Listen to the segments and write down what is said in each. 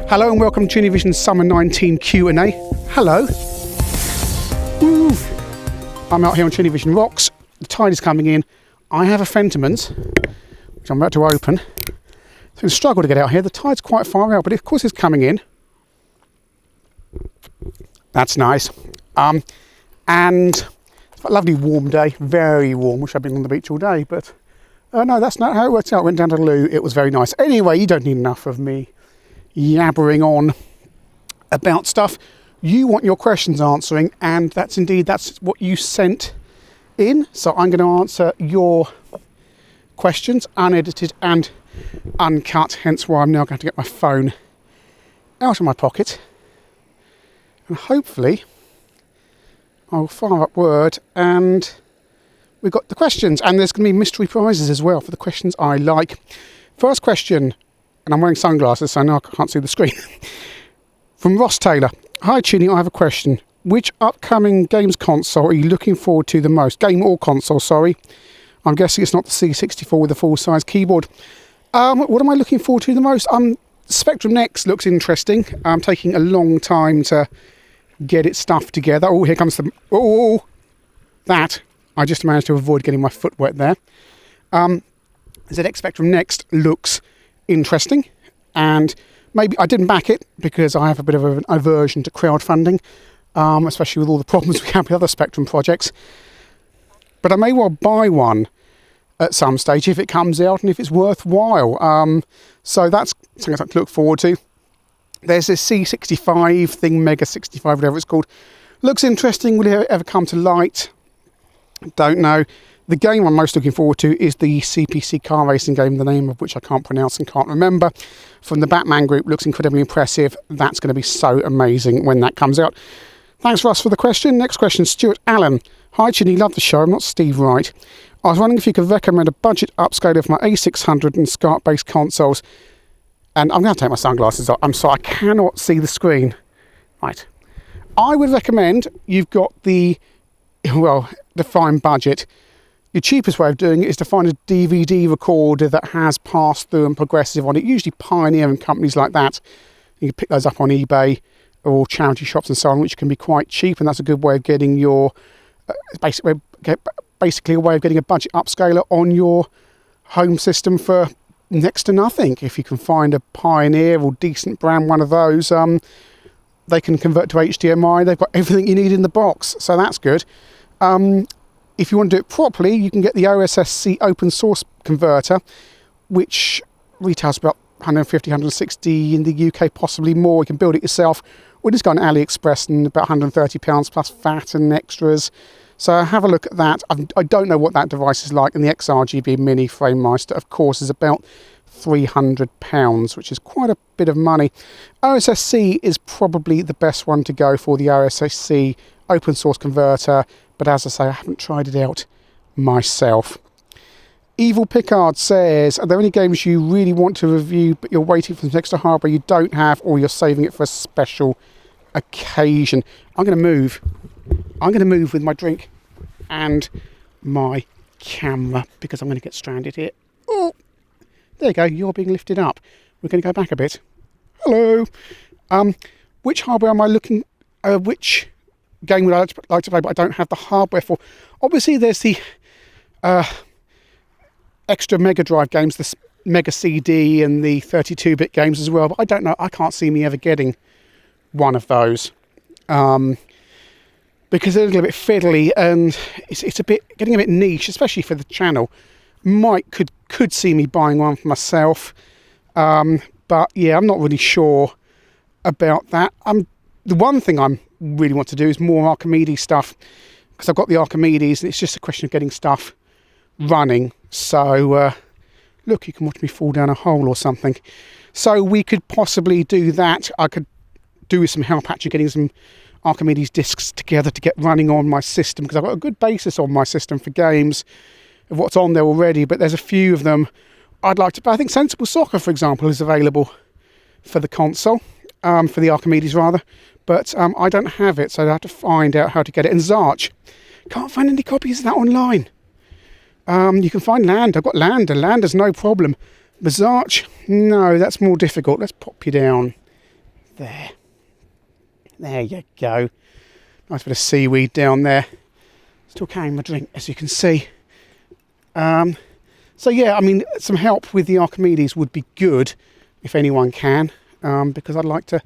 Hello and welcome to ChinnyVision Summer 19 Q&A. Hello. Woo. I'm out here on ChinnyVision Rocks. The tide is coming in. I have a Fentimans, which I'm about to open. So I'm going to struggle to get out here. The tide's quite far out, but of course it's coming in. That's nice. And it's a lovely warm day, very warm. Wish I'd been on the beach all day, but no, that's not how it worked out. Went down to the loo. It was very nice. Anyway, you don't need enough of me yabbering on about stuff. You want your questions answering, and that's what you sent in. So I'm going to answer your questions, unedited and uncut, hence why I'm now going to get my phone out of my pocket. And hopefully I'll fire up Word and we've got the questions. And there's going to be mystery prizes as well for the questions I like. First question, and I'm wearing sunglasses so now I can't see the screen. From Ross Taylor. Hi Chinny, I have a question. Which upcoming games console are you looking forward to the most? Game or console, sorry. I'm guessing it's not the C64 with a full-size keyboard. What am I looking forward to the most? Spectrum Next looks interesting. I'm taking a long time to get it stuffed together. Oh, here comes the... Oh, that. I just managed to avoid getting my foot wet there. ZX Spectrum Next looks interesting. And maybe I didn't back it because I have a bit of an aversion to crowdfunding, especially with all the problems we have with other Spectrum projects. But I may well buy one at some stage if it comes out and if it's worthwhile. So that's something to look forward to. There's this C65 thing, Mega 65, whatever it's called. Looks interesting. Will it ever come to light? Don't know. The game I'm most looking forward to is the CPC car racing game, the name of which I can't pronounce and can't remember. From the Batman group, looks incredibly impressive. That's going to be so amazing when that comes out. Thanks, Russ, for the question. Next question, Stuart Allen. Hi, Chinny, love the show. I'm not Steve Wright. I was wondering if you could recommend a budget upscale of my A600 and SCART-based consoles. And I'm going to take my sunglasses off. I'm sorry, I cannot see the screen. Right. I would recommend you've got the fine budget. Your cheapest way of doing it is to find a DVD recorder that has pass-through and progressive on it, usually Pioneer and companies like that. You can pick those up on eBay or charity shops and so on, which can be quite cheap, and that's a good way of getting your basically a way of getting a budget upscaler on your home system for next to nothing. If you can find a Pioneer or decent brand one of those, they can convert to HDMI. They've got everything you need in the box, so that's good. If you want to do it properly, you can get the OSSC open source converter, which retails about 150, 160 in the UK, possibly more. You can build it yourself, or just go on AliExpress and about £130 plus VAT and extras. So have a look at that. I don't know what that device is like, and the XRGB Mini FrameMeister, of course, is about £300, which is quite a bit of money. OSSC is probably the best one to go for, the OSSC open source converter, but as I say, I haven't tried it out myself. Evil Picard says, are there any games you really want to review but you're waiting for some extra hardware you don't have, or you're saving it for a special occasion? I'm going to move with my drink and my camera because I'm going to get stranded here. Oh, there you go, you're being lifted up. We're going to go back a bit. Hello. Which hardware am I looking, which game would I like to play but I don't have the hardware for? Obviously there's the extra Mega Drive games, the Mega CD and the 32-bit games as well, but I don't know, I can't see me ever getting one of those because they're a little bit fiddly and it's getting a bit niche, especially for the channel. Could see me buying one for myself, but yeah, I'm not really sure about that. The one thing I really want to do is more Archimedes stuff, because I've got the Archimedes and it's just a question of getting stuff running. So look, you can watch me fall down a hole or something. So we could possibly do that. I could do with some help actually getting some Archimedes discs together to get running on my system, because I've got a good basis on my system for games of what's on there already, but there's a few of them I'd like to play. I think Sensible Soccer, for example, is available for the console, for the Archimedes rather, but I don't have it, so I have to find out how to get it. And Zarch, can't find any copies of that online. You can find Land. I've got Lander's no problem. But Zarch, no, that's more difficult. Let's pop you down. There. There you go. Nice bit of seaweed down there. Still carrying my drink, as you can see. So yeah, I mean, some help with the Archimedes would be good, if anyone can, because I'd like to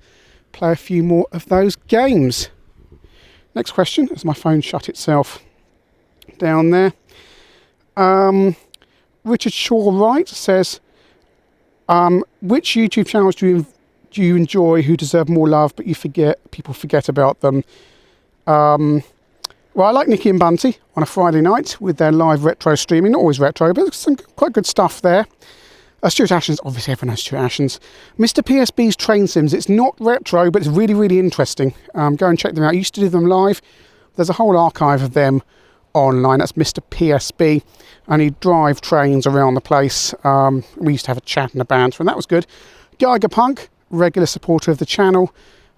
play a few more of those games. Next question, as my phone shut itself down there. Richard Shaw Wright says, which YouTube channels do you enjoy who deserve more love, but people forget about them? Well, I like Nicky and Bunty on a Friday night with their live retro streaming. Not always retro, but some quite good stuff there. Stuart Ashens, obviously everyone knows Stuart Ashens. Mr. PSB's Train Sims, it's not retro, but it's really, really interesting. Go and check them out. I used to do them live. There's a whole archive of them online. That's Mr. PSB, and he'd drive trains around the place. We used to have a chat and a banter, and that was good. Geiger Punk, regular supporter of the channel,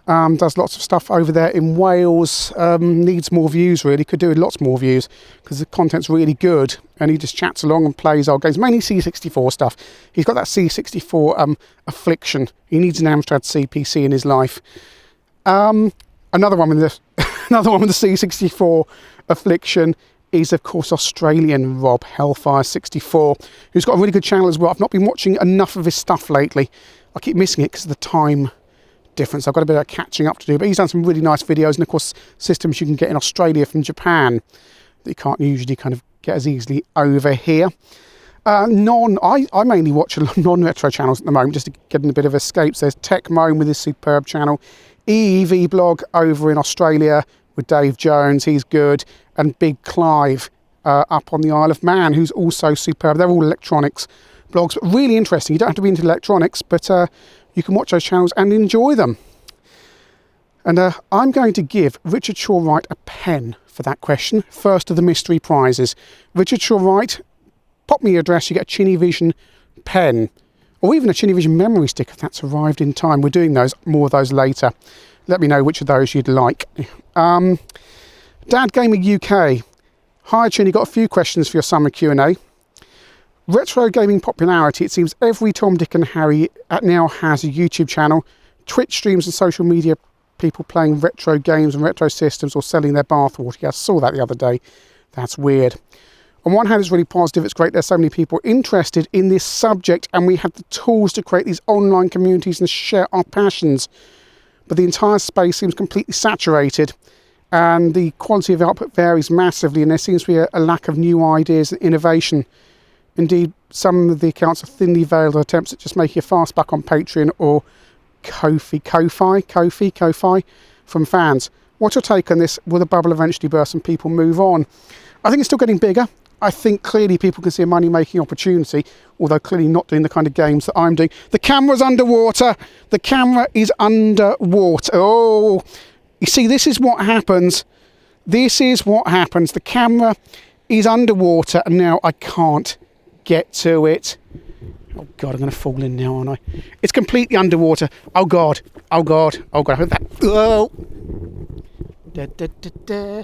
does lots of stuff over there in Wales. Needs more views, really. Could do with lots more views because the content's really good, and he just chats along and plays old games, mainly C64 stuff. He's got that C64 affliction. He needs an Amstrad CPC in his life. Another one with the C64 affliction is, of course, Australian Rob Hellfire 64, who's got a really good channel as well. I've not been watching enough of his stuff lately. I keep missing it because of the time difference. I've got a bit of catching up to do, but he's done some really nice videos, and of course systems you can get in Australia from Japan that you can't usually kind of get as easily over here. I mainly watch non-retro channels at the moment, just to get a bit of escapes. There's Tech Moan with his superb channel, EEV blog over in Australia with Dave Jones, he's good, and Big Clive up on the Isle of Man, who's also superb. They're all electronics blogs, but really interesting. You don't have to be into electronics, but you can watch those channels and enjoy them. And I'm going to give Richard Shaw Wright a pen for that question. First of the mystery prizes. Richard Shaw Wright, pop me your address, you get a ChinnyVision pen, or even a ChinnyVision memory stick if that's arrived in time. We're doing more of those later. Let me know which of those you'd like. Dad Gamer UK. Hi Chinny, got a few questions for your summer Q&A. Retro gaming popularity. It seems every Tom, Dick and Harry now has a YouTube channel, Twitch streams and social media people playing retro games and retro systems or selling their bathwater. Yeah, I saw that the other day. That's weird. On one hand, it's really positive. It's great there's so many people interested in this subject, and we have the tools to create these online communities and share our passions. But the entire space seems completely saturated, and the quality of output varies massively, and there seems to be a lack of new ideas and innovation. Indeed, some of the accounts are thinly veiled attempts at just making a fast buck on Patreon or Ko-fi from fans. What's your take on this? Will the bubble eventually burst and people move on? I think it's still getting bigger. I think clearly people can see a money-making opportunity, although clearly not doing the kind of games that I'm doing. The camera's underwater. The camera is underwater. Oh, you see, this is what happens. This is what happens. The camera is underwater, and now I can't get to it. Oh God, I'm going to fall in now, aren't I? It's completely underwater. Oh God, oh God, oh God. I heard that. Oh. Da, da, da, da.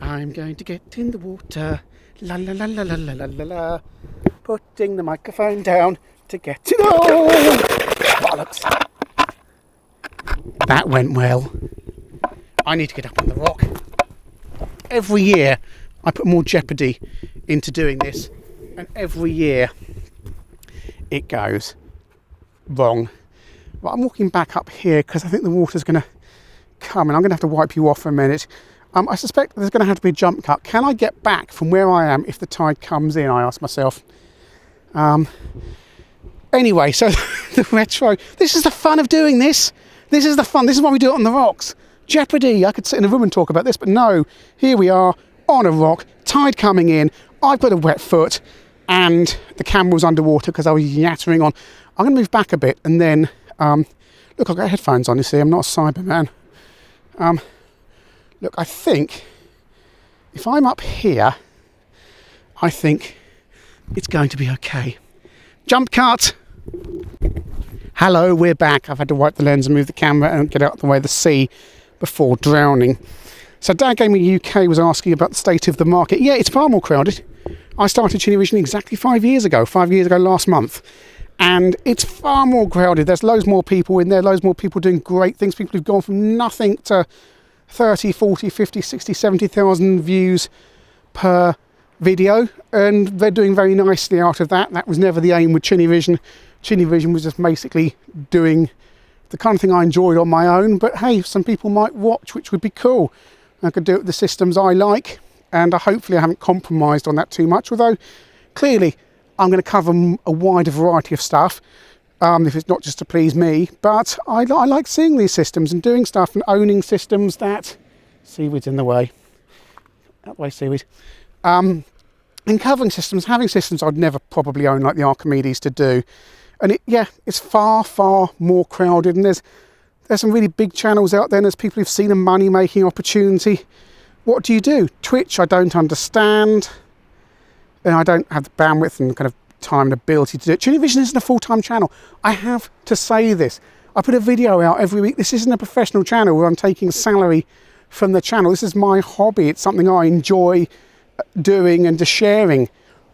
I'm going to get in the water. La la la la la la la la la. Putting the microphone down to get to. Oh, bollocks. That went well. I need to get up on the rock. Every year I put more jeopardy into doing this, and every year it goes wrong. But I'm walking back up here because I think the water's going to come, and I'm going to have to wipe you off for a minute. I suspect there's going to have to be a jump cut. Can I get back from where I am if the tide comes in, I ask myself. Anyway, so the retro, this is the fun of doing this. This is the fun. This is why we do it on the rocks. Jeopardy. I could sit in a room and talk about this, but no. Here we are on a rock, tide coming in. I've got a wet foot, and the camera was underwater because I was yattering on. I'm going to move back a bit, and then, look, I've got headphones on, you see. I'm not a Cyberman. Look, I think if I'm up here, I think it's going to be okay. Jump cut. Hello, we're back. I've had to wipe the lens and move the camera and get out of the way of the sea before drowning. So Dad Gaming UK was asking about the state of the market. Yeah, it's far more crowded. I started ChinnyVision exactly 5 years ago last month. And it's far more crowded. There's loads more people in there, loads more people doing great things. People who've gone from nothing to 30, 40, 50, 60, 70,000 views per video, and they're doing very nicely out of that. That was never the aim with ChinnyVision. ChinnyVision was just basically doing the kind of thing I enjoyed on my own, but hey, some people might watch, which would be cool. I could do it with the systems I like, and hopefully I haven't compromised on that too much, although clearly I'm going to cover a wider variety of stuff, if it's not just to please me. But I like seeing these systems and doing stuff and owning systems that... Seaweed's in the way. That way, seaweed. And covering systems, having systems I'd never probably own, like the Archimedes, to do. And it's far, far more crowded. And there's some really big channels out there, and there's people who've seen a money-making opportunity. What do? Twitch, I don't understand. And I don't have the bandwidth and kind of time and ability to do it. ChinnyVision isn't a full-time channel. I have to say this. I put a video out every week. This isn't a professional channel where I'm taking a salary from the channel. This is my hobby. It's something I enjoy doing and just sharing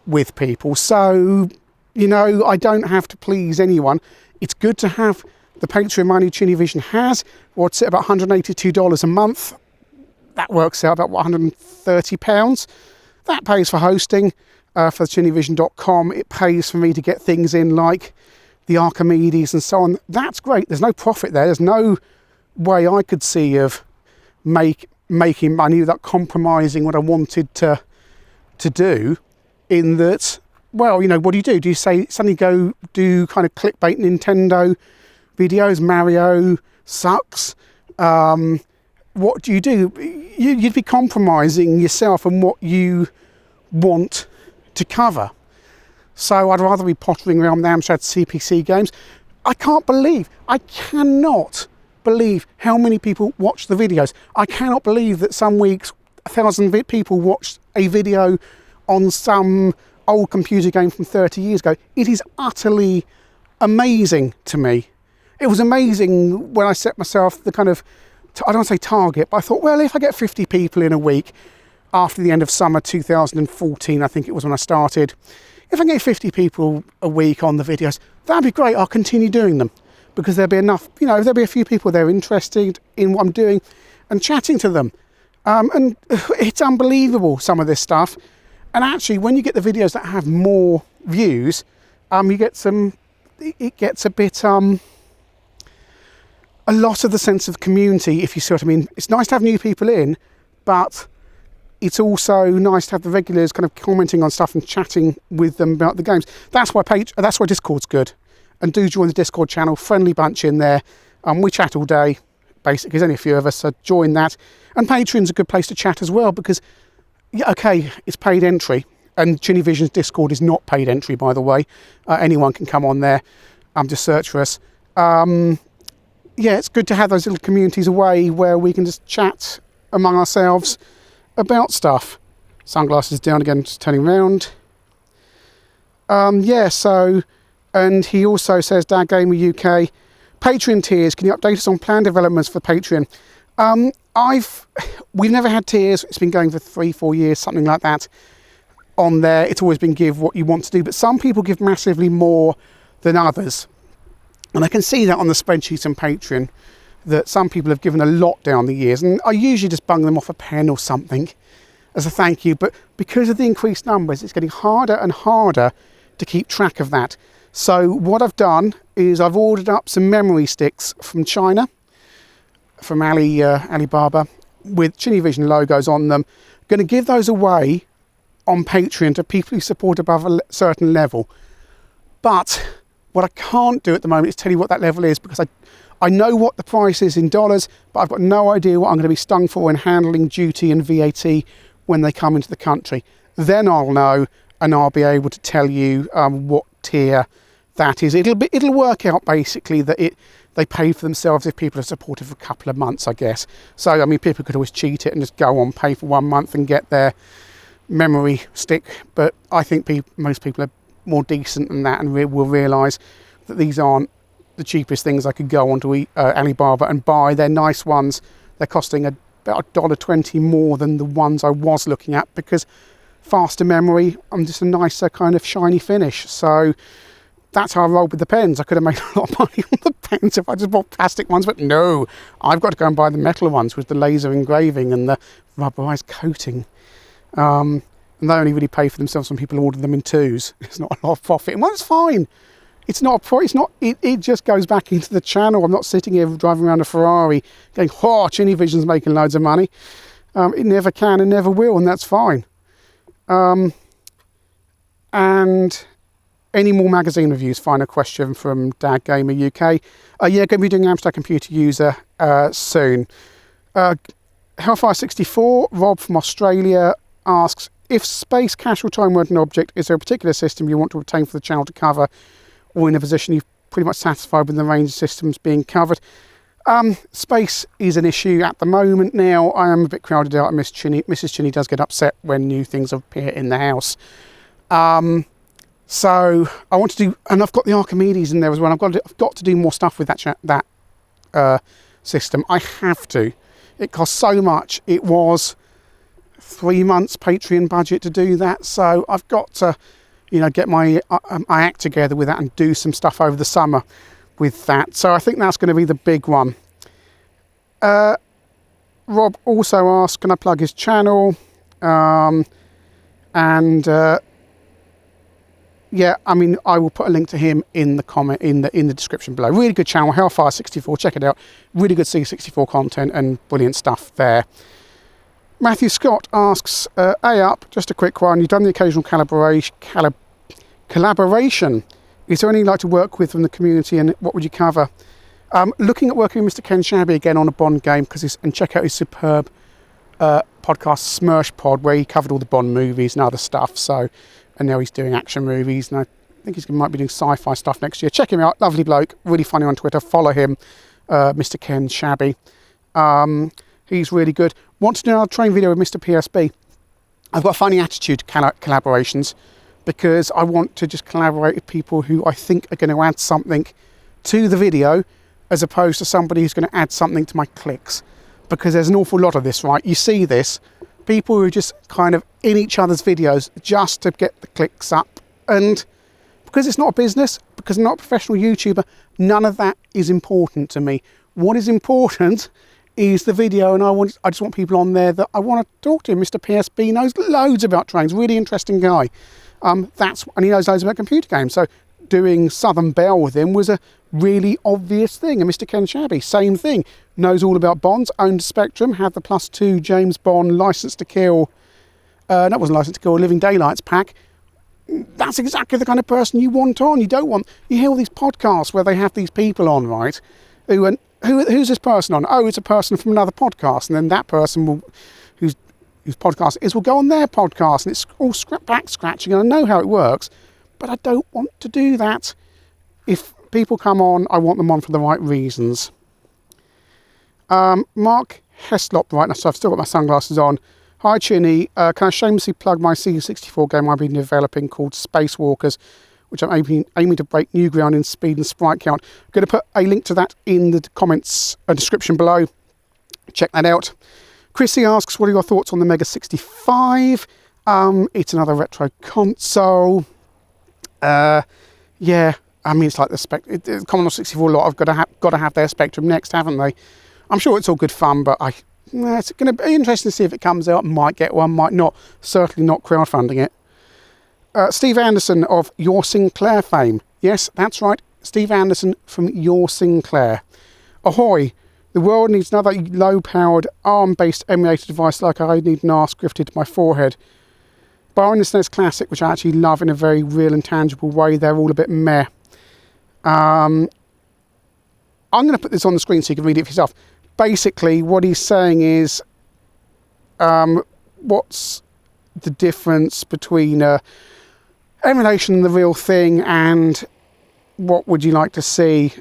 with people. So, I don't have to please anyone. It's good to have the Patreon money ChinnyVision has. What's it, about $182 a month? That works out about £130. That pays for hosting. For ChinnyVision.com, it pays for me to get things in like the Archimedes and so on. That's great. There's no profit there. There's no way I could see of making money without compromising what I wanted to do. In that, well, what do? Do you suddenly go do kind of clickbait Nintendo videos? Mario sucks. What do? You'd be compromising yourself and what you want to cover. So I'd rather be pottering around the Amstrad CPC games. I cannot believe how many people watch the videos. I cannot believe that some weeks 1,000 people watched a video on some old computer game from 30 years ago. It is utterly amazing to me. It was amazing when I set myself the kind of, I don't want to say target, but I thought, well, if I get 50 people in a week, after the end of summer 2014, I think it was when I started. If I get 50 people a week on the videos, that'd be great. I'll continue doing them because there'll be enough, there'll be a few people there interested in what I'm doing and chatting to them. And it's unbelievable, some of this stuff. And actually, when you get the videos that have more views, it gets a bit, a lot of the sense of community, if you see what I mean. It's nice to have new people in, but it's also nice to have the regulars kind of commenting on stuff and chatting with them about the games. That's why Discord's good. And do join the Discord channel, friendly bunch in there. We chat all day. Basically, there's only a few of us, so join that. And Patreon's a good place to chat as well because, it's paid entry. And ChinnyVision's Discord is not paid entry, by the way. Anyone can come on there. Just search for us. It's good to have those little communities away where we can just chat among ourselves about stuff. Sunglasses down again, just turning around. And he also says, Dad Gamer UK, Patreon tiers, can you update us on planned developments for Patreon? We've never had tiers. It's been going for 3-4 years, something like that on there. It's always been give what you want to do, but some people give massively more than others. And I can see that on the spreadsheet on Patreon, that some people have given a lot down the years, and I usually just bung them off a pen or something as a thank you, but because of the increased numbers, it's getting harder and harder to keep track of that. So what I've done is I've ordered up some memory sticks from China, from Alibaba, with ChinnyVision logos on them. I'm going to give those away on Patreon to people who support above a certain level. But what I can't do at the moment is tell you what that level is, because I know what the price is in dollars, but I've got no idea what I'm going to be stung for in handling duty and VAT when they come into the country. Then I'll know, and I'll be able to tell you what tier that is. It'll work out basically that they pay for themselves if people are supported for a couple of months, I guess. So people could always cheat it and just go on, pay for 1 month and get their memory stick. But I think most people are more decent than that and will realise that these aren't the cheapest things I could go onto Alibaba and buy. They're nice ones. They're costing about $1.20 more than the ones I was looking at, because faster memory and just a nicer kind of shiny finish. So that's how I rolled with the pens. I could have made a lot of money on the pens if I just bought plastic ones, but no, I've got to go and buy the metal ones with the laser engraving and the rubberized coating. And they only really pay for themselves when people order them in twos. It's not a lot of profit. And well, it's fine. It's not it just goes back into the channel. I'm not sitting here driving around a Ferrari going, oh, ChinnyVision's making loads of money. It never can and never will, and that's fine. And any more magazine reviews? Final question from Dad Gamer UK. Yeah, going to be doing Amstrad computer user soon. Hellfire 64, Rob from Australia asks, if space casual time weren't an object, is there a particular system you want to obtain for the channel to cover, or in a position you've pretty much satisfied with the range of systems being covered? Space is an issue at the moment now. I am a bit crowded out. Mrs. Chinny does get upset when new things appear in the house. So I want to do, and I've got the Archimedes in there as well. I've got to do more stuff with that system. I have to. It costs so much. It was 3 months Patreon budget to do that. So I've got to, get my act together with that and do some stuff over the summer with that. So I think that's going to be the big one. Rob also asked, can I plug his channel? Yeah, I mean, I will put a link to him in the comment in the description below. Really good channel, Hellfire 64. Check it out. Really good C64 content and brilliant stuff there. Matthew Scott asks, up, just a quick one. You've done the occasional collaboration. Is there anything you'd like to work with from the community, and what would you cover? Looking at working with Mr. Ken Shabby again on a Bond game, and check out his superb podcast Smirsh Pod, where he covered all the Bond movies and other stuff. So, and now he's doing action movies, and I think he might be doing sci-fi stuff next year. Check him out, lovely bloke, really funny on Twitter. Follow him, Mr. Ken Shabby. He's really good. Want to do another train video with Mr. PSB? I've got a funny attitude to collaborations, because I want to just collaborate with people who I think are going to add something to the video, as opposed to somebody who's going to add something to my clicks. Because there's an awful lot of this, right? You see this, people who are just kind of in each other's videos just to get the clicks up. And because it's not a business, because I'm not a professional YouTuber, none of that is important to me. What is important is the video, and I just want people on there that I want to talk to. Mr. PSB knows loads about trains, really interesting guy. And he knows loads about computer games. So doing Southern Belle with him was a really obvious thing. And Mr. Ken Shabby, same thing. Knows all about Bonds, owned Spectrum, had the +2 James Bond License to Kill, that wasn't License to Kill, Living Daylights pack. That's exactly the kind of person you want on. You hear all these podcasts where they have these people on, right? Who's this person on? Oh, it's a person from another podcast. And then that person whose podcast it is will go on their podcast, and it's all back scratching, and I know how it works, but I don't want to do that. If people come on, I want them on for the right reasons. Mark Heslop, right now, so I've still got my sunglasses on. Hi Chinny, can I shamelessly plug my C64 game I've been developing called Spacewalkers, which I'm aiming to break new ground in speed and sprite count. I'm going to put a link to that in the comments description below. Check that out. Chrissy asks, what are your thoughts on the Mega 65? It's another retro console. Yeah, I mean, it's like the Commodore 64 lot. I've got to have their Spectrum next, haven't they? I'm sure it's all good fun, but it's going to be interesting to see if it comes out. Might get one, might not. Certainly not crowdfunding it. Steve Anderson of Your Sinclair fame. Yes, that's right. Steve Anderson from Your Sinclair. Ahoy! The world needs another low-powered, ARM-based emulator device like I need an R scripted to my forehead. Barring the SNES Classic, which I actually love in a very real and tangible way, they're all a bit meh. I'm going to put this on the screen so you can read it for yourself. Basically, what he's saying is, what's the difference between emulation and the real thing, and what would you like to see?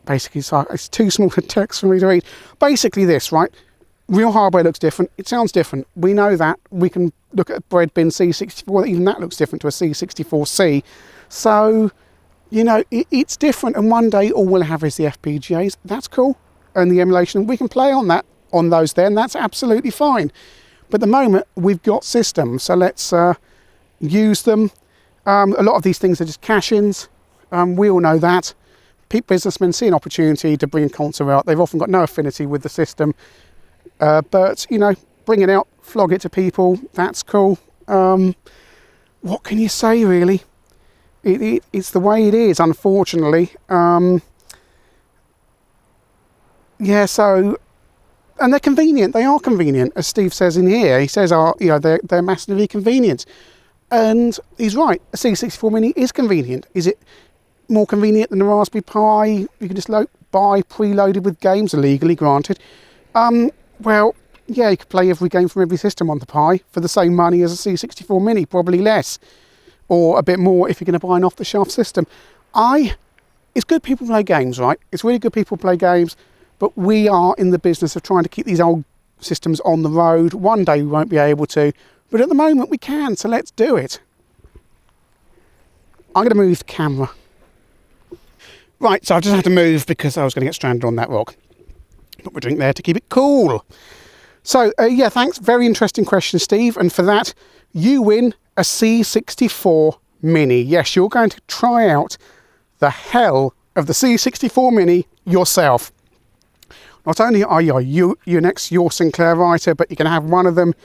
Basically, it's too small for text for me to read. Basically this, right? Real hardware looks different. It sounds different. We know that. We can look at a bread bin C64. Even that looks different to a C64C. So, it's different. And one day all we'll have is the FPGAs. That's cool. And the emulation. We can play on those then. That's absolutely fine. But at the moment, we've got systems. So let's use them. A lot of these things are just cache-ins. We all know that. Businessmen see an opportunity to bring a console out. They've often got no affinity with the system. But, you know, bring it out, flog it to people. That's cool. What can you say, really? It's the way it is, unfortunately. Yeah, so... And they're convenient. They are convenient, as Steve says in here. He says, you know, they're massively convenient. And he's right. A C64 Mini is convenient. Is it more convenient than the Raspberry Pi? You can just buy preloaded with games, illegally granted. Well, yeah, you could play every game from every system on the Pi for the same money as a C64 Mini, probably less. Or a bit more if you're going to buy an off-the-shelf system. It's good people play games, right? It's really good people play games. But we are in the business of trying to keep these old systems on the road. One day we won't be able to, but at the moment we can, so let's do it. I'm going to move the camera. Right, so I just had to move because I was going to get stranded on that rock. Put my drink there to keep it cool. So, yeah, thanks. Very interesting question, Steve. And for that, you win a C64 Mini. Yes, you're going to try out the hell of the C64 Mini yourself. Not only are you Unix, your Sinclair writer, but you can have one of them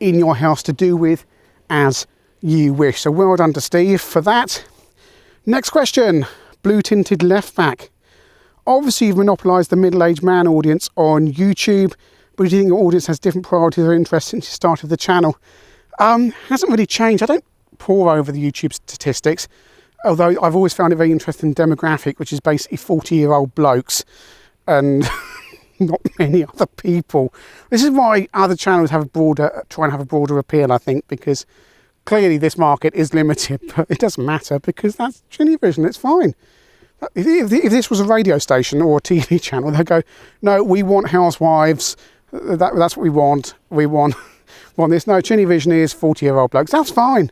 in your house to do with as you wish. So well done to Steve for that. Next question, blue tinted left back. Obviously you've monopolised the middle-aged man audience on YouTube, but do you think your audience has different priorities or interests since you started the channel? Hasn't really changed. I don't pore over the YouTube statistics, although I've always found it very interesting demographic, which is basically 40-year-old blokes and not many other people. This is why other channels try and have a broader appeal, I think, because clearly this market is limited, but it doesn't matter because that's ChinnyVision, it's fine. If this was a radio station or a TV channel, they'd go, no, we want housewives, that's what we want this. No, ChinnyVision is 40-year-old blokes, that's fine.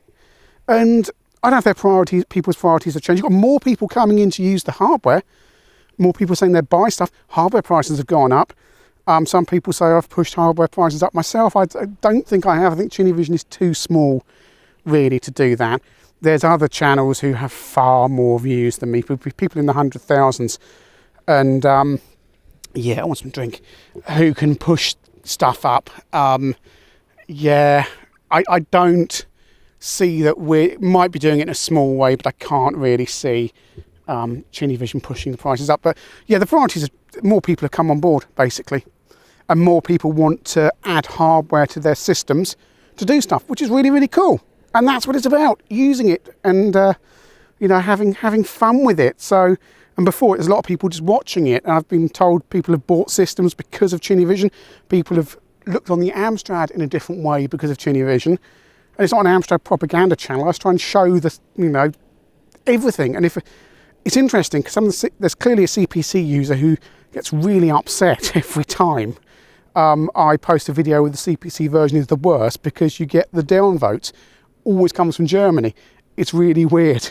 And I don't know if people's priorities have changed. You've got more people coming in to use the hardware, more people saying they buy stuff. Hardware prices have gone up. Some people say I've pushed hardware prices up myself. I don't think I have. I think ChinnyVision is too small, really, to do that. There's other channels who have far more views than me, people in the 100,000s. And, yeah, I want some drink, who can push stuff up. Yeah, I don't see that we might be doing it in a small way, but I can't really see ChinnyVision pushing the prices up. But yeah, the priorities are more people have come on board basically, and more people want to add hardware to their systems to do stuff, which is really, really cool. And that's what it's about, using it and you know, having fun with it. So, and before it, there's a lot of people just watching it, and I've been told people have bought systems because of ChinnyVision. People have looked on the Amstrad in a different way because of ChinnyVision. And it's not an Amstrad propaganda channel. I was trying to show the, you know, everything. And if it's interesting because there's clearly a CPC user who gets really upset every time I post a video with the CPC version is the worst, because you get the downvotes always comes from Germany. It's really weird.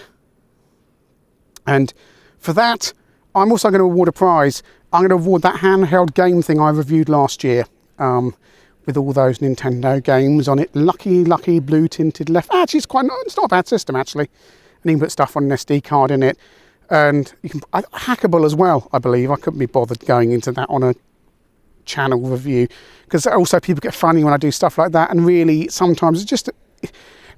And for that, I'm also going to award a prize. I'm going to award that handheld game thing I reviewed last year with all those Nintendo games on it. Lucky blue tinted left. Actually, it's not a bad system actually. And you can put stuff on an SD card in it. And you can hackable as well, I believe. I couldn't be bothered going into that on a channel review, because also people get funny when I do stuff like that, and really sometimes it's just,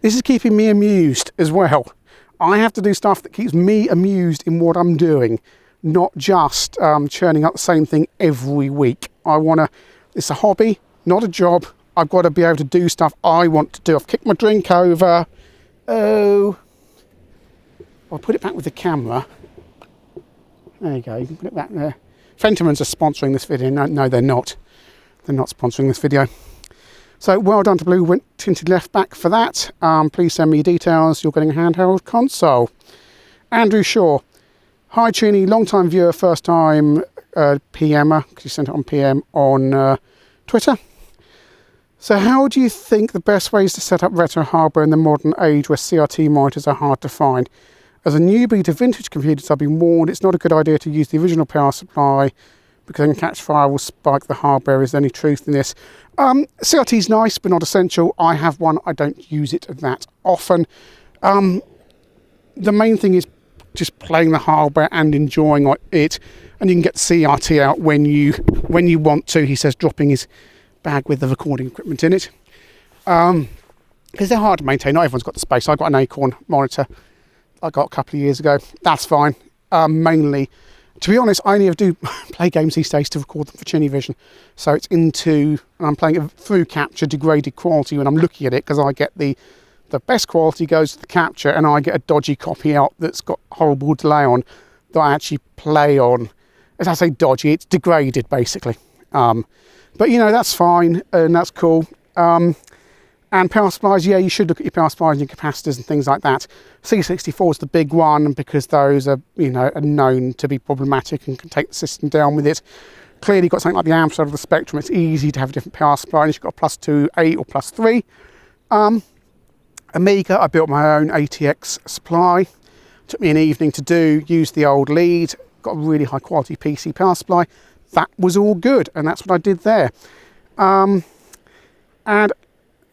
this is keeping me amused as well. I have to do stuff that keeps me amused in what I'm doing, not just churning up the same thing every week. It's a hobby, not a job. I've got to be able to do stuff I want to do. I've kicked my drink over. Oh, I'll put it back with the camera. There you go, you can put it back there. Fentimans are sponsoring this video. No, they're not. They're not sponsoring this video. So well done to Blue Tinted Left Back for that. Please send me your details. You're getting a handheld console. Andrew Shaw. Hi Chinny, long time viewer, first time PMer, because you sent it on PM on Twitter. So how do you think the best ways to set up retro hardware in the modern age where CRT monitors are hard to find? As a newbie to vintage computers, I've been warned it's not a good idea to use the original power supply because it can catch fire or spike the hardware. Is there any truth in this? CRT is nice, but not essential. I have one. I don't use it that often. The main thing is just playing the hardware and enjoying it, and you can get CRT out when you want to. He says, dropping his bag with the recording equipment in it, because they're hard to maintain. Not everyone's got the space. I got an Acorn monitor I got a couple of years ago. That's fine. Mainly, to be honest, I only ever do play games these days to record them for ChinnyVision. So it's and I'm playing it through capture, degraded quality when I'm looking at it, because I get the best quality goes to the capture, and I get a dodgy copy out that's got horrible delay on that I actually play on. As I say dodgy, it's degraded basically. But you know, that's fine and that's cool. And power supplies, yeah, you should look at your power supplies and your capacitors and things like that. C64 is the big one, because those are, you know, are known to be problematic and can take the system down with it. Clearly, you've got something like the Amstrad of the Spectrum. It's easy to have a different power supply, and you've got a +2, 8 or +3. Amiga, I built my own ATX supply. Took me an evening to do, used the old lead, got a really high quality PC power supply. That was all good, and that's what I did there. And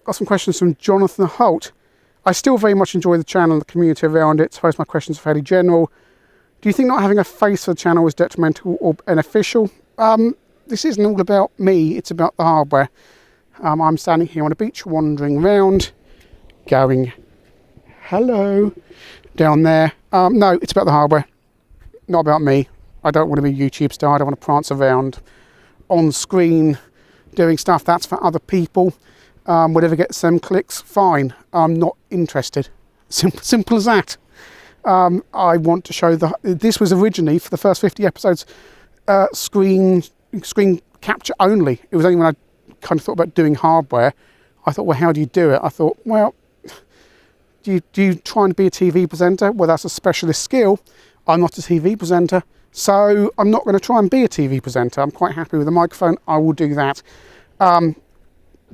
got some questions from Jonathan Holt. I still very much enjoy the channel and the community around it. Suppose my questions are fairly general. Do you think not having a face for the channel is detrimental or beneficial? This isn't all about me, it's about the hardware. I'm standing here on a beach wandering around, going, hello, down there. No, it's about the hardware, not about me. I don't want to be a YouTube star. I don't want to prance around on screen doing stuff. That's for other people. Whatever gets them clicks, fine. I'm not interested. Simple as that. I want to show this was originally, for the first 50 episodes, screen capture only. It was only when I kind of thought about doing hardware, I thought, well, how do you do it? I thought, well, do you try and be a TV presenter? Well, that's a specialist skill. I'm not a TV presenter, so I'm not going to try and be a TV presenter. I'm quite happy with a microphone. I will do that.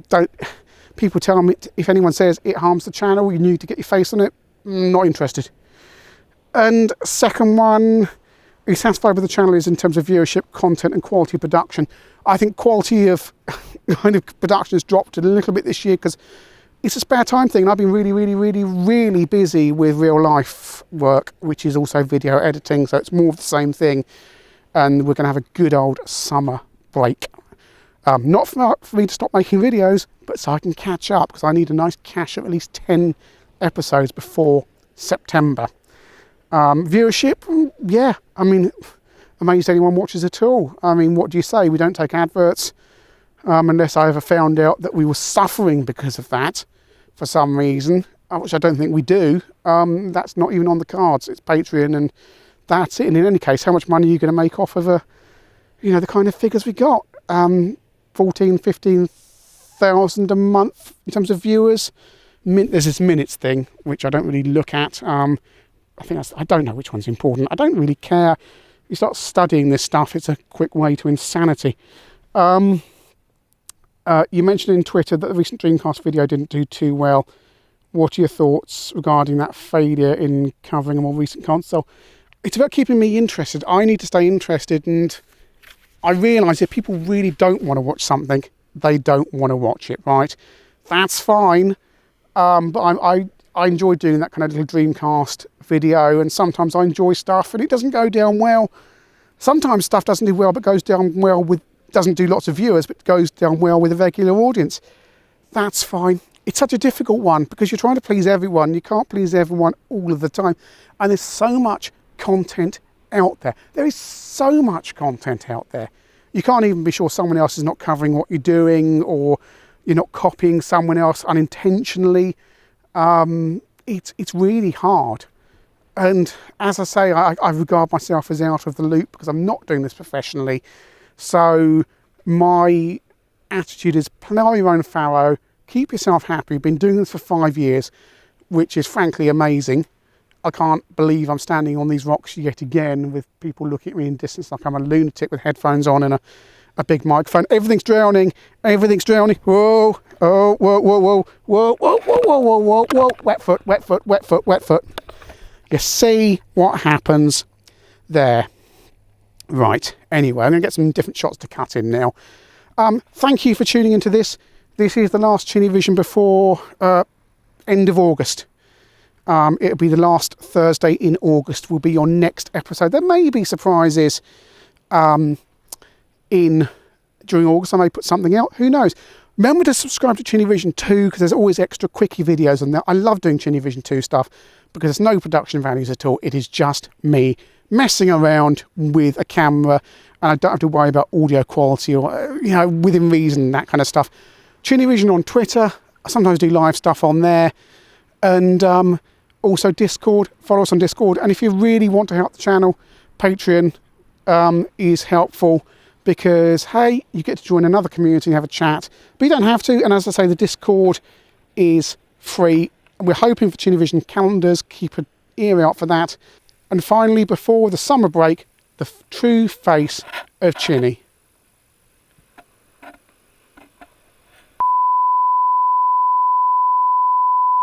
Don't people tell me, if anyone says it harms the channel, you need to get your face on it, not interested. And second one, are you satisfied with the channel is in terms of viewership, content and quality of production? I think quality of kind of production has dropped a little bit this year, because it's a spare time thing. I've been really busy with real life work, which is also video editing, so it's more of the same thing. And we're going to have a good old summer break. Not for me to stop making videos, but so I can catch up, because I need a nice cache of at least 10 episodes before September. Viewership, yeah, I mean, amazed anyone watches at all. I mean, what do you say? We don't take adverts, unless I ever found out that we were suffering because of that for some reason, which I don't think we do. That's not even on the cards. It's Patreon and that's it. And in any case, how much money are you going to make off of the kind of figures we got? 14, 15,000 a month in terms of viewers. There's this minutes thing, which I don't really look at. I don't know which one's important. I don't really care. You start studying this stuff, it's a quick way to insanity. You mentioned in Twitter that the recent Dreamcast video didn't do too well. What are your thoughts regarding that failure in covering a more recent console? It's about keeping me interested. I need to stay interested, and I realise if people really don't want to watch something, they don't want to watch it, right? That's fine. But I enjoy doing that kind of little Dreamcast video, and sometimes I enjoy stuff and it doesn't go down well. Sometimes stuff doesn't do well, but goes down well doesn't do lots of viewers, but goes down well with a regular audience. That's fine. It's such a difficult one, because you're trying to please everyone. You can't please everyone all of the time. And there's so much content out there. There is so much content out there. You can't even be sure someone else is not covering what you're doing, or you're not copying someone else unintentionally. It's really hard. And as I say, I regard myself as out of the loop, because I'm not doing this professionally. So my attitude is plough your own farrow, keep yourself happy. I've been doing this for 5 years, which is frankly amazing. I can't believe I'm standing on these rocks yet again with people looking at me in distance like I'm a lunatic with headphones on and a big microphone. Everything's drowning. Everything's drowning. Whoa. Oh, whoa, whoa, whoa, whoa, whoa, whoa, whoa, whoa, whoa, whoa. Wet foot, wet foot, wet foot, wet foot. You see what happens there. Right. Anyway, I'm going to get some different shots to cut in now. Thank you for tuning into this. This is the last ChinnyVision before end of August. It'll be the last Thursday in August will be your next episode. There may be surprises during August. I may put something out, who knows. Remember to subscribe to ChinnyVision 2 because there's always extra quickie videos on there. I love doing ChinnyVision 2 stuff because there's no production values at all. It is just me messing around with a camera, and I don't have to worry about audio quality or, within reason, that kind of stuff. ChinnyVision on Twitter. I sometimes do live stuff on there. And also Discord. Follow us on Discord. And if you really want to help the channel, Patreon is helpful because, hey, you get to join another community and have a chat. But you don't have to. And as I say, the Discord is free. We're hoping for ChinnyVision calendars. Keep an ear out for that. And finally, before the summer break, the true face of Chinny.